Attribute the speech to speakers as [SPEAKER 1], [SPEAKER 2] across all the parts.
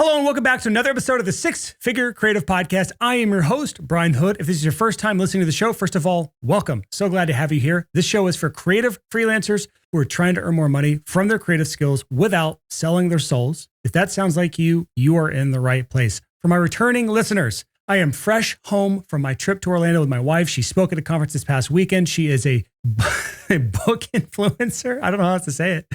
[SPEAKER 1] Hello and welcome back to another episode of the Six Figure Creative Podcast. I am your host, Brian Hood. If this is your first time listening to the show, first of all, welcome. So glad to have you here. This show is for creative freelancers who are trying to earn more money from their creative skills without selling their souls. If that sounds like you, you are in the right place. For my returning listeners, I am fresh home from my trip to Orlando with my wife. She spoke at a conference this past weekend. She is a book influencer. I don't know how else to say it.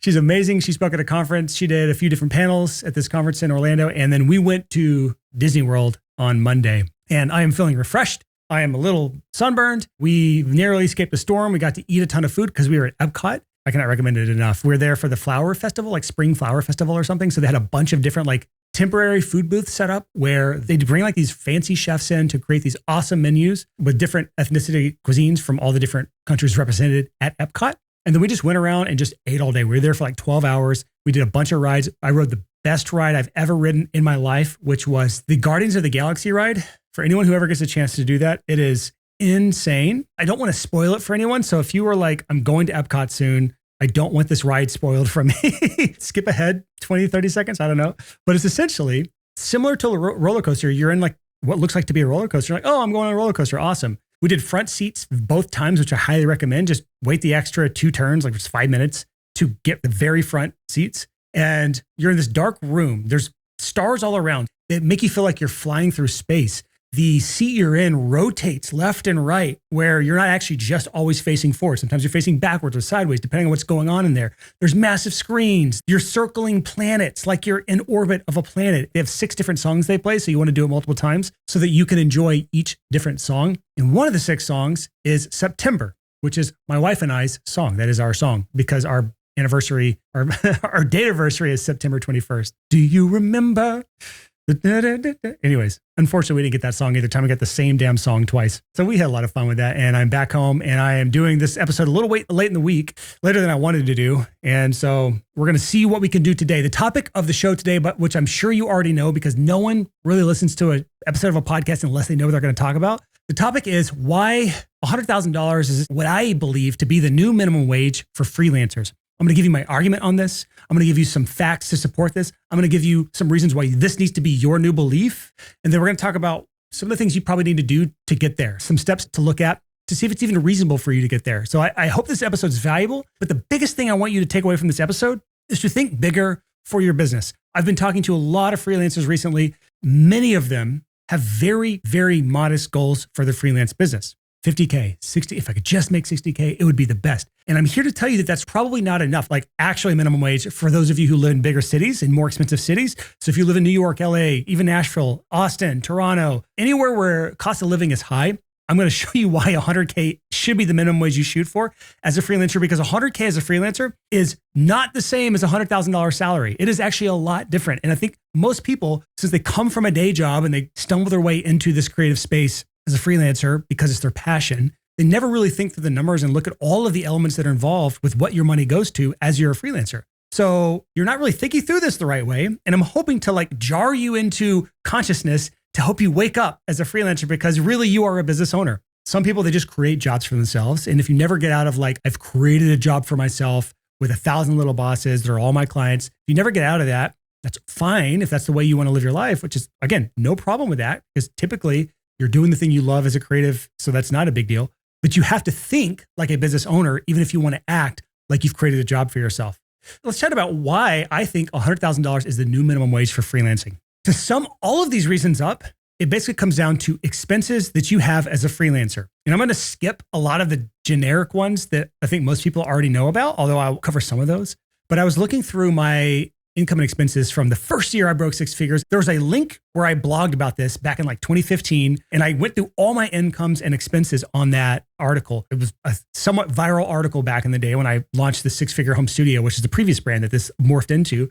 [SPEAKER 1] She's amazing. She spoke at a conference. She did a few different panels at this conference in Orlando. And then we went to Disney World on Monday. And I am feeling refreshed. I am a little sunburned. We narrowly escaped a storm. We got to eat a ton of food because we were at Epcot. I cannot recommend it enough. We were there for the flower festival, like spring flower festival or something. So they had a bunch of different temporary food booths set up where they'd bring these fancy chefs in to create these awesome menus with different ethnicity cuisines from all the different countries represented at Epcot. And then we just went around and just ate all day. We were there for 12 hours. We did a bunch of rides. I rode the best ride I've ever ridden in my life, which was the Guardians of the Galaxy ride. For anyone who ever gets a chance to do that, it is insane. I don't want to spoil it for anyone. So if you were like, I'm going to Epcot soon, I don't want this ride spoiled for me. Skip ahead 20, 30 seconds. I don't know. But it's essentially similar to a roller coaster. You're in what looks like to be a roller coaster. You're like, oh, I'm going on a roller coaster. Awesome. We did front seats both times, which I highly recommend. Just wait the extra 2 turns, just 5 minutes to get the very front seats. And you're in this dark room. There's stars all around that make you feel like you're flying through space. The seat you're in rotates left and right, where you're not actually just always facing forward. Sometimes you're facing backwards or sideways, depending on what's going on in there. There's massive screens. You're circling planets like you're in orbit of a planet. They have 6 different songs they play, so you want to do it multiple times so that you can enjoy each different song. And one of the 6 songs is September, which is my wife and I's song. That is our song because our anniversary, our date anniversary is September 21st. Do you remember? Anyways, unfortunately, we didn't get that song either time. We got the same damn song twice. So we had a lot of fun with that. And I'm back home and I am doing this episode a little late in the week, later than I wanted to do. And so we're going to see what we can do today. The topic of the show today, but which I'm sure you already know because no one really listens to an episode of a podcast unless they know what they're going to talk about. The topic is why $100,000 is what I believe to be the new minimum wage for freelancers. I'm going to give you my argument on this. I'm going to give you some facts to support this. I'm going to give you some reasons why this needs to be your new belief. And then we're going to talk about some of the things you probably need to do to get there, some steps to look at to see if it's even reasonable for you to get there. So I hope this episode is valuable. But the biggest thing I want you to take away from this episode is to think bigger for your business. I've been talking to a lot of freelancers recently. Many of them have very, very modest goals for their freelance business. 50K, 60, if I could just make 60K, it would be the best. And I'm here to tell you that that's probably not enough, actually minimum wage for those of you who live in bigger cities and more expensive cities. So if you live in New York, LA, even Nashville, Austin, Toronto, anywhere where cost of living is high, I'm going to show you why 100K should be the minimum wage you shoot for as a freelancer, because 100K as a freelancer is not the same as a $100,000 salary. It is actually a lot different. And I think most people, since they come from a day job and they stumble their way into this creative space as a freelancer because it's their passion, they never really think through the numbers and look at all of the elements that are involved with what your money goes to as you're a freelancer. So you're not really thinking through this the right way. And I'm hoping to jar you into consciousness to help you wake up as a freelancer, because really you are a business owner. Some people, they just create jobs for themselves. And if you never get out of I've created a job for myself with 1,000 little bosses, they're all my clients. If you never get out of that, that's fine. If that's the way you want to live your life, which is, again, no problem with that, because typically you're doing the thing you love as a creative, so that's not a big deal. But you have to think like a business owner, even if you want to act like you've created a job for yourself. Let's chat about why I think $100,000 is the new minimum wage for freelancing. To sum all of these reasons up, it basically comes down to expenses that you have as a freelancer. And I'm going to skip a lot of the generic ones that I think most people already know about, although I'll cover some of those. But I was looking through my income and expenses from the first year I broke 6 figures. There was a link where I blogged about this back in 2015. And I went through all my incomes and expenses on that article. It was a somewhat viral article back in the day when I launched the 6-Figure Home Studio, which is the previous brand that this morphed into.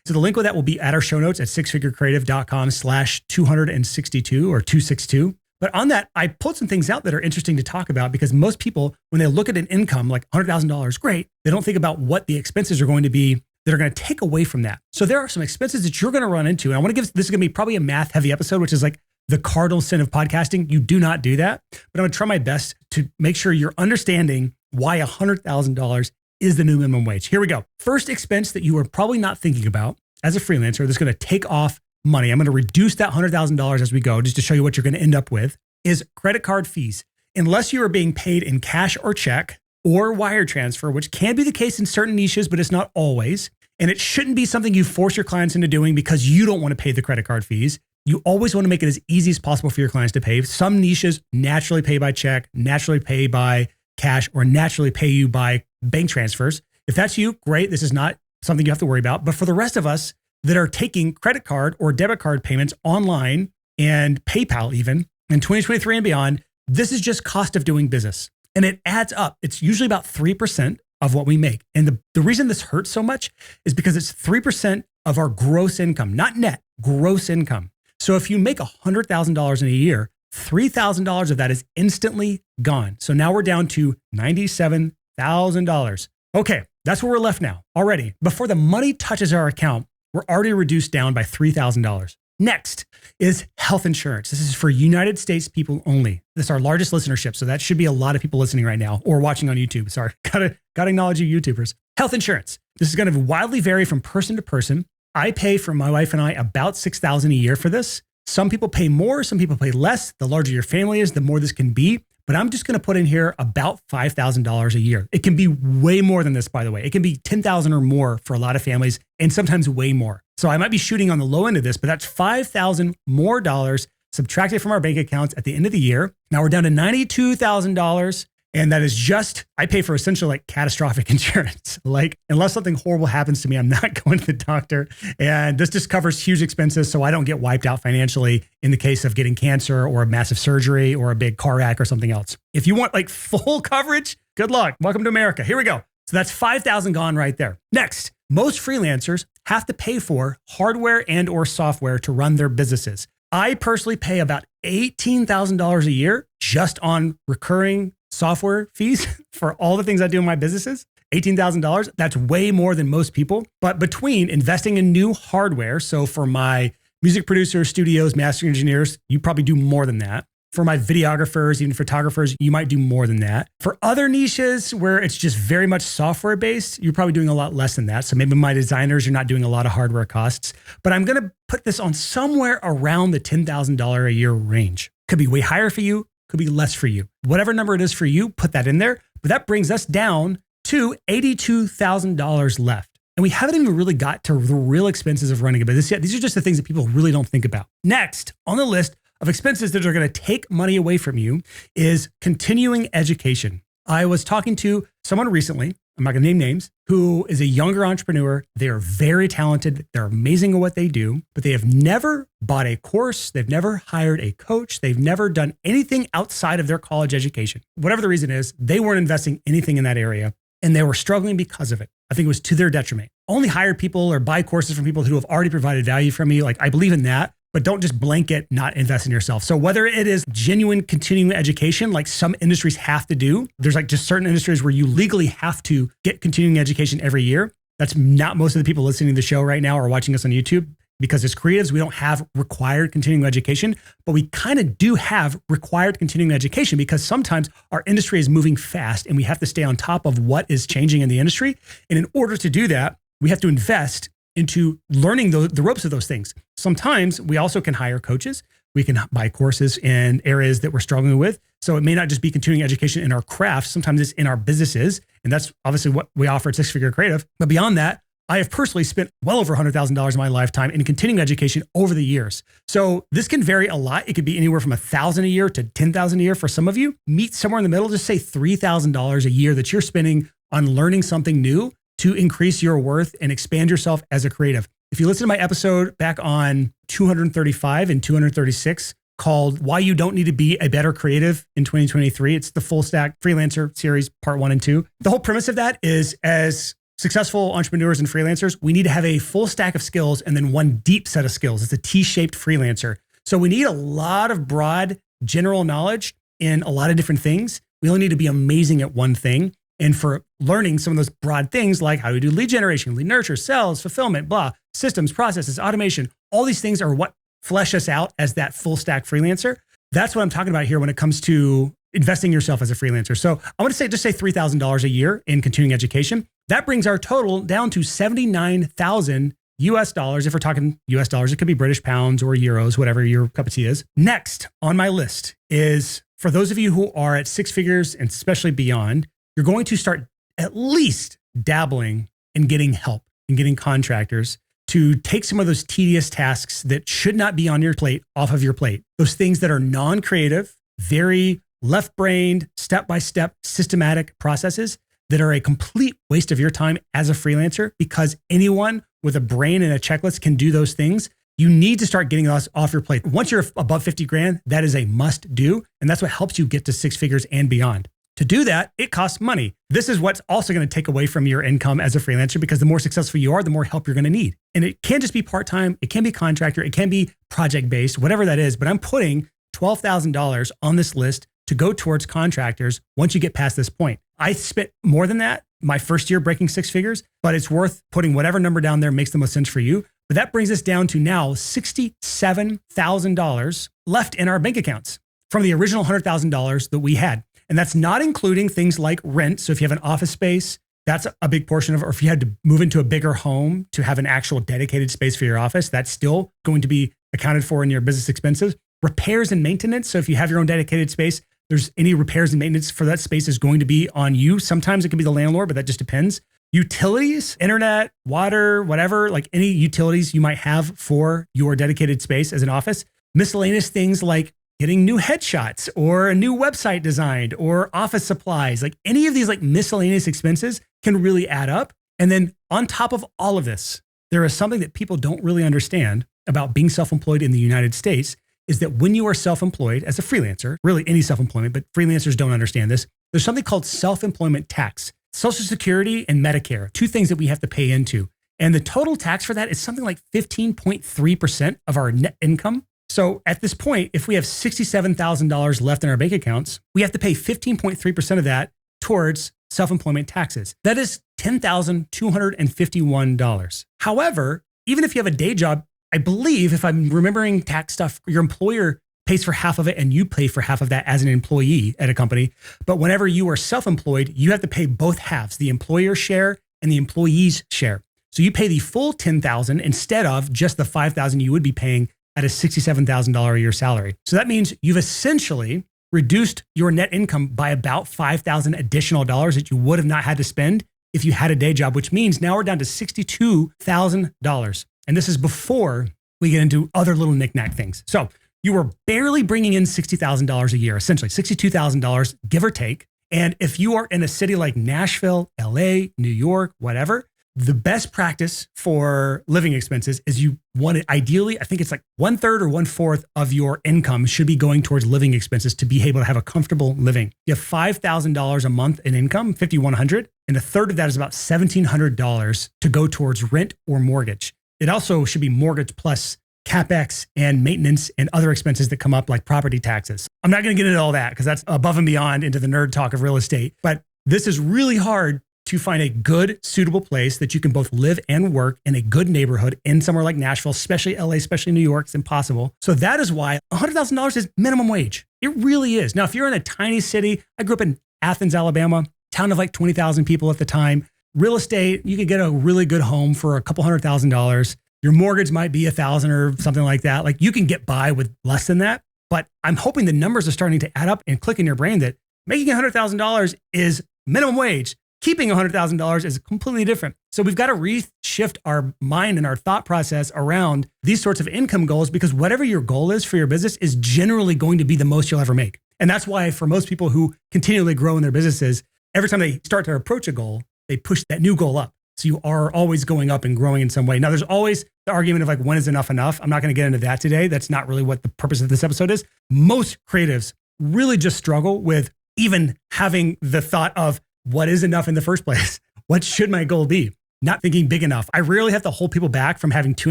[SPEAKER 1] So the link with that will be at our show notes at sixfigurecreative.com/262 or 262. But on that, I pulled some things out that are interesting to talk about, because most people, when they look at an income like $100,000, great, they don't think about what the expenses are going to be that are going to take away from that. So there are some expenses that you're going to run into. And I want to give, this is going to be probably a math heavy episode, which is the cardinal sin of podcasting. You do not do that, but I'm going to try my best to make sure you're understanding why $100,000 is the new minimum wage. Here we go. First expense that you are probably not thinking about as a freelancer that's going to take off money. I'm going to reduce that $100,000 as we go, just to show you what you're going to end up with, is credit card fees. Unless you are being paid in cash or check or wire transfer, which can be the case in certain niches, but it's not always. And it shouldn't be something you force your clients into doing because you don't want to pay the credit card fees. You always want to make it as easy as possible for your clients to pay. Some niches naturally pay by check, naturally pay by cash, or naturally pay you by bank transfers. If that's you, great. This is not something you have to worry about. But for the rest of us that are taking credit card or debit card payments online and PayPal even in 2023 and beyond, this is just cost of doing business. And it adds up. It's usually about 3% of what we make. And the reason this hurts so much is because it's 3% of our gross income, not net, gross income. So if you make $100,000 in a year, $3,000 of that is instantly gone. So now we're down to $97,000. Okay, that's where we're left now already. Before the money touches our account, we're already reduced down by $3,000. Next is health insurance. This is for United States people only. This is our largest listenership. So that should be a lot of people listening right now or watching on YouTube. Sorry, gotta acknowledge you YouTubers. Health insurance. This is going to widely vary from person to person. I pay for my wife and I about $6,000 a year for this. Some people pay more, some people pay less. The larger your family is, the more this can be. But I'm just going to put in here about $5,000 a year. It can be way more than this, by the way. It can be $10,000 or more for a lot of families, and sometimes way more. So I might be shooting on the low end of this, but that's $5,000 more dollars subtracted from our bank accounts at the end of the year. Now we're down to $92,000. And that is just, I pay for essentially like catastrophic insurance. Like, unless something horrible happens to me, I'm not going to the doctor. And this just covers huge expenses so I don't get wiped out financially in the case of getting cancer or a massive surgery or a big car wreck or something else. If you want like full coverage, good luck. Welcome to America. Here we go. So that's $5,000 gone right there. Next, most freelancers have to pay for hardware and or software to run their businesses. I personally pay about $18,000 a year just on recurring software fees for all the things I do in my businesses. $18,000. That's way more than most people. But between investing in new hardware, so for my music producers, studios, mastering engineers, you probably do more than that. For my videographers, even photographers, you might do more than that. For other niches where it's just very much software based, you're probably doing a lot less than that. So maybe my designers, you're not doing a lot of hardware costs. But I'm going to put this on somewhere around the $10,000 a year range. Could be way higher for you, could be less for you. Whatever number it is for you, put that in there. But that brings us down to $82,000 left. And we haven't even really got to the real expenses of running a business yet. These are just the things that people really don't think about. Next on the list of expenses that are going to take money away from you is continuing education. I was talking to someone recently, I'm not going to name names, who is a younger entrepreneur. They are very talented. They're amazing at what they do, but they have never bought a course. They've never hired a coach. They've never done anything outside of their college education. Whatever the reason is, they weren't investing anything in that area and they were struggling because of it. I think it was to their detriment. Only hire people or buy courses from people who have already provided value from me. Like, I believe in that. But don't just blanket not invest in yourself. So whether it is genuine continuing education, like some industries have to do, there's like just certain industries where you legally have to get continuing education every year. That's not most of the people listening to the show right now or watching us on YouTube, because as creatives, we don't have required continuing education, but we kind of do have required continuing education because sometimes our industry is moving fast and we have to stay on top of what is changing in the industry. And in order to do that, we have to invest into learning the ropes of those things. Sometimes we also can hire coaches. We can buy courses in areas that we're struggling with. So it may not just be continuing education in our craft. Sometimes it's in our businesses. And that's obviously what we offer at Six Figure Creative. But beyond that, I have personally spent well over $100,000 in my lifetime in continuing education over the years. So this can vary a lot. It could be anywhere from $1,000 a year to $10,000 a year for some of you. Meet somewhere in the middle, just say $3,000 a year that you're spending on learning something new to increase your worth and expand yourself as a creative. If you listen to my episode back on 235 and 236 called Why You Don't Need to Be a Better Creative in 2023, it's the Full Stack Freelancer series, part 1 and 2. The whole premise of that is, as successful entrepreneurs and freelancers, we need to have a full stack of skills and then one deep set of skills. It's a T-shaped freelancer. So we need a lot of broad general knowledge in a lot of different things. We only need to be amazing at one thing. And for learning some of those broad things, like how do we do lead generation, lead nurture, sales, fulfillment, blah, systems, processes, automation, all these things are what flesh us out as that full stack freelancer. That's what I'm talking about here when it comes to investing yourself as a freelancer. So I want to say, just say $3,000 a year in continuing education. That brings our total down to $79,000 US dollars. If we're talking US dollars, it could be British pounds or euros, whatever your cup of tea is. Next on my list is for those of you who are at six figures and especially beyond, you're going to start at least dabbling in getting help and getting contractors to take some of those tedious tasks that should not be on your plate off of your plate. Those things that are non-creative, very left-brained, step-by-step systematic processes that are a complete waste of your time as a freelancer, because anyone with a brain and a checklist can do those things. You need to start getting those off your plate. Once you're above 50 grand, that is a must do. And that's what helps you get to six figures and beyond. To do that, it costs money. This is what's also going to take away from your income as a freelancer, because the more successful you are, the more help you're going to need. And it can't just be part-time. It can be contractor. It can be project-based, whatever that is. But I'm putting $12,000 on this list to go towards contractors once you get past this point. I spent more than that my first year breaking six figures, but it's worth putting whatever number down there makes the most sense for you. But that brings us down to now $67,000 left in our bank accounts from the original $100,000 that we had. And that's not including things like rent. So if you have an office space, that's a big portion of it. Or if you had to move into a bigger home to have an actual dedicated space for your office, that's still going to be accounted for in your business expenses. Repairs and maintenance. So if you have your own dedicated space, there's any repairs and maintenance for that space is going to be on you. Sometimes it can be the landlord, but that just depends. Utilities, internet, water, whatever, like any utilities you might have for your dedicated space as an office. Miscellaneous things like getting new headshots or a new website designed or office supplies, like any of these like miscellaneous expenses can really add up. And then on top of all of this, there is something that people don't really understand about being self-employed in the United States is that when you are self-employed as a freelancer, really any self-employment, but freelancers don't understand this, there's something called self-employment tax. Social Security and Medicare, two things that we have to pay into. And the total tax for that is something like 15.3% of our net income. So at this point, if we have $67,000 left in our bank accounts, we have to pay 15.3% of that towards self-employment taxes. That is $10,251. However, even if you have a day job, I believe if I'm remembering tax stuff, your employer pays for half of it and you pay for half of that as an employee at a company. But whenever you are self-employed, you have to pay both halves, the employer share and the employee's share. So you pay the full $10,000 instead of just the $5,000 you would be paying at a $67,000 a year salary. So that means you've essentially reduced your net income by about $5,000 additional dollars that you would have not had to spend if you had a day job, which means now we're down to $62,000. And this is before we get into other little knick-knack things. So you were barely bringing in $60,000 a year, essentially $62,000, give or take. And if you are in a city like Nashville, LA, New York, whatever, the best practice for living expenses is you want it, ideally, I think it's like 1/3 or 1/4 of your income should be going towards living expenses to be able to have a comfortable living. You have $5,000 a month in income, $5,100, and a third of that is about $1,700 to go towards rent or mortgage. It also should be mortgage plus CapEx and maintenance and other expenses that come up like property taxes. I'm not going to get into all that because that's above and beyond into the nerd talk of real estate. But this is really hard to find a good, suitable place that you can both live and work in a good neighborhood in somewhere like Nashville, especially LA, especially New York. It's impossible. So that is why $100,000 is minimum wage. It really is. Now, if you're in a tiny city, I grew up in Athens, Alabama, town of like 20,000 people at the time. Real estate, you could get a really good home for a couple $100,000. Your mortgage might be $1,000 or something like that. Like you can get by with less than that. But I'm hoping the numbers are starting to add up and click in your brain that making $100,000 is minimum wage. Keeping $100,000 is completely different. So we've got to reshift our mind and our thought process around these sorts of income goals, because whatever your goal is for your business is generally going to be the most you'll ever make. And that's why for most people who continually grow in their businesses, every time they start to approach a goal, they push that new goal up. So you are always going up and growing in some way. Now, there's always the argument of like, when is enough enough? I'm not going to get into that today. That's not really what the purpose of this episode is. Most creatives really just struggle with even having the thought of what is enough in the first place? What should my goal be? Not thinking big enough. I rarely have to hold people back from having too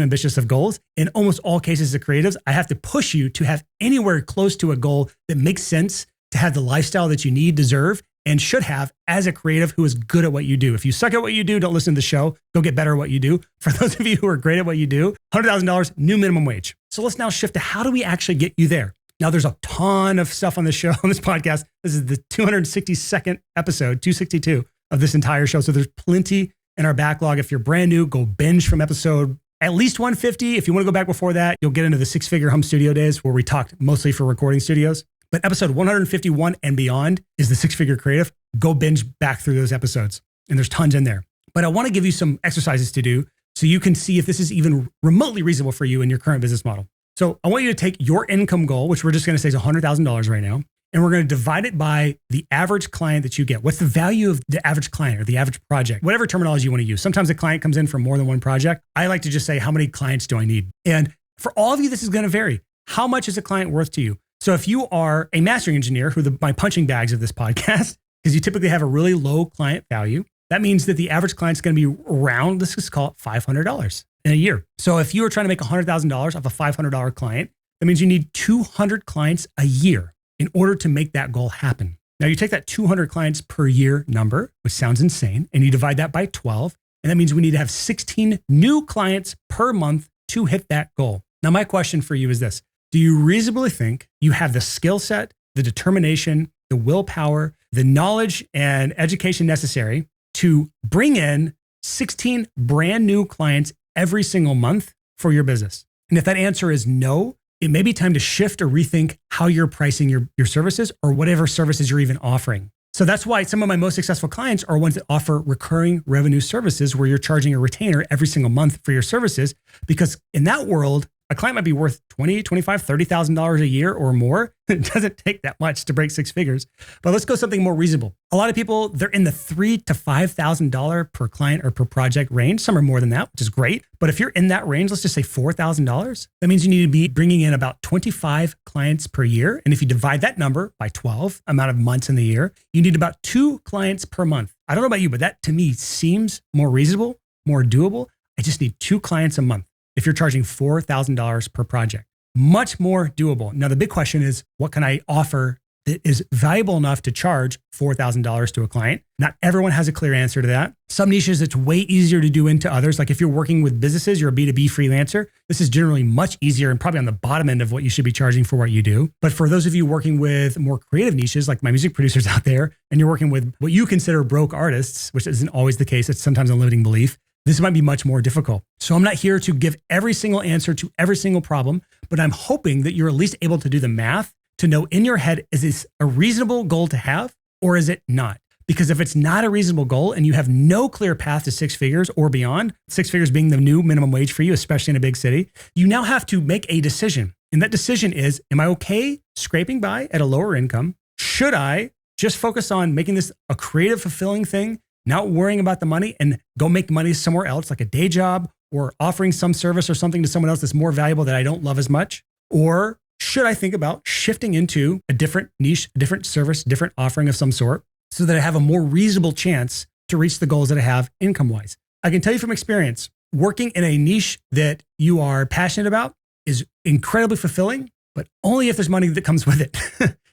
[SPEAKER 1] ambitious of goals. In almost all cases of creatives, I have to push you to have anywhere close to a goal that makes sense to have the lifestyle that you need, deserve, and should have as a creative who is good at what you do. If you suck at what you do, don't listen to the show. Go get better at what you do. For those of you who are great at what you do, $100,000, new minimum wage. So let's now shift to how do we actually get you there? Now, there's a ton of stuff on this show, on this podcast. This is the 262nd episode, 262 of this entire show. So there's plenty in our backlog. If you're brand new, go binge from episode at least 150. If you want to go back before that, you'll get into the six-figure home studio days where we talked mostly for recording studios. But episode 151 and beyond is the six-figure creative. Go binge back through those episodes. And there's tons in there. But I want to give you some exercises to do so you can see if this is even remotely reasonable for you in your current business model. So I want you to take your income goal, which we're just going to say is $100,000 right now, and we're going to divide it by the average client that you get. What's the value of the average client or the average project? Whatever terminology you want to use. Sometimes a client comes in for more than one project. I like to just say, how many clients do I need? And for all of you, this is going to vary. How much is a client worth to you? So if you are a mastering engineer, my punching bags of this podcast, because you typically have a really low client value, that means that the average client is going to be around, let's just call it $500 in a year. So if you are trying to make $100,000 off a $500 client, that means you need 200 clients a year in order to make that goal happen. Now you take that 200 clients per year number, which sounds insane, and you divide that by 12. And that means we need to have 16 new clients per month to hit that goal. Now my question for you is this. Do you reasonably think you have the skill set, the determination, the willpower, the knowledge and education necessary to bring in 16 brand new clients every single month for your business? And if that answer is no, it may be time to shift or rethink how you're pricing your services or whatever services you're even offering. So that's why some of my most successful clients are ones that offer recurring revenue services where you're charging a retainer every single month for your services, because in that world, a client might be worth $20,000, $25,000, $30,000 a year or more. It doesn't take that much to break six figures. But let's go something more reasonable. A lot of people, they're in the $3,000 to $5,000 per client or per project range. Some are more than that, which is great. But if you're in that range, let's just say $4,000, that means you need to be bringing in about 25 clients per year. And if you divide that number by 12 amount of months in the year, you need about 2 clients per month. I don't know about you, but that to me seems more reasonable, more doable. I just need 2 clients a month. If you're charging $4,000 per project, much more doable. Now, the big question is, what can I offer that is valuable enough to charge $4,000 to a client? Not everyone has a clear answer to that. Some niches, it's way easier to do into others. Like if you're working with businesses, you're a B2B freelancer, this is generally much easier and probably on the bottom end of what you should be charging for what you do. But for those of you working with more creative niches, like my music producers out there, and you're working with what you consider broke artists, which isn't always the case, it's sometimes a limiting belief, this might be much more difficult. So I'm not here to give every single answer to every single problem, but I'm hoping that you're at least able to do the math to know in your head, is this a reasonable goal to have or is it not? Because if it's not a reasonable goal and you have no clear path to 6 figures or beyond, 6 figures being the new minimum wage for you, especially in a big city, you now have to make a decision. And that decision is, am I okay scraping by at a lower income? Should I just focus on making this a creative, fulfilling thing, not worrying about the money, and go make money somewhere else, like a day job or offering some service or something to someone else that's more valuable that I don't love as much? Or should I think about shifting into a different niche, a different service, different offering of some sort so that I have a more reasonable chance to reach the goals that I have income-wise? I can tell you from experience, working in a niche that you are passionate about is incredibly fulfilling, but only if there's money that comes with it.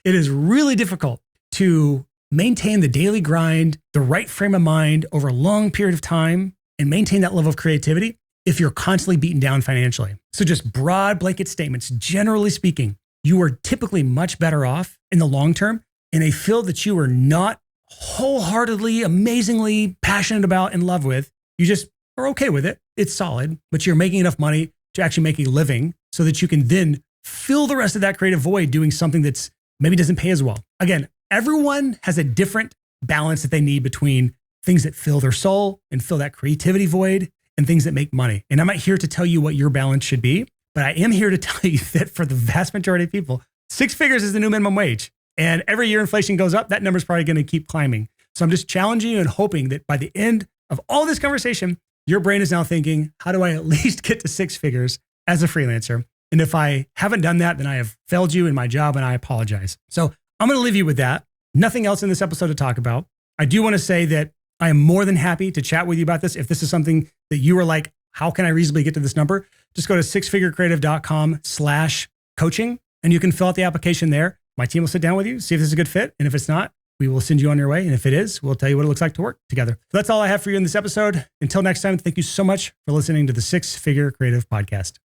[SPEAKER 1] It is really difficult to maintain the daily grind, the right frame of mind over a long period of time, and maintain that level of creativity if you're constantly beaten down financially. So just broad blanket statements, generally speaking, you are typically much better off in the long term in a field that you are not wholeheartedly, amazingly passionate about and love with. You just are okay with it. It's solid, but you're making enough money to actually make a living so that you can then fill the rest of that creative void doing something that's maybe doesn't pay as well. Again, everyone has a different balance that they need between things that fill their soul and fill that creativity void and things that make money. And I'm not here to tell you what your balance should be, but I am here to tell you that for the vast majority of people, 6 figures is the new minimum wage. And every year inflation goes up, that number's probably going to keep climbing. So I'm just challenging you and hoping that by the end of all this conversation, your brain is now thinking, how do I at least get to 6 figures as a freelancer? And if I haven't done that, then I have failed you in my job and I apologize. So I'm going to leave you with that. Nothing else in this episode to talk about. I do want to say that I am more than happy to chat with you about this. If this is something that you are like, how can I reasonably get to this number? Just go to sixfigurecreative.com/coaching and you can fill out the application there. My team will sit down with you, see if this is a good fit. And if it's not, we will send you on your way. And if it is, we'll tell you what it looks like to work together. So that's all I have for you in this episode. Until next time, thank you so much for listening to the 6 Figure Creative Podcast.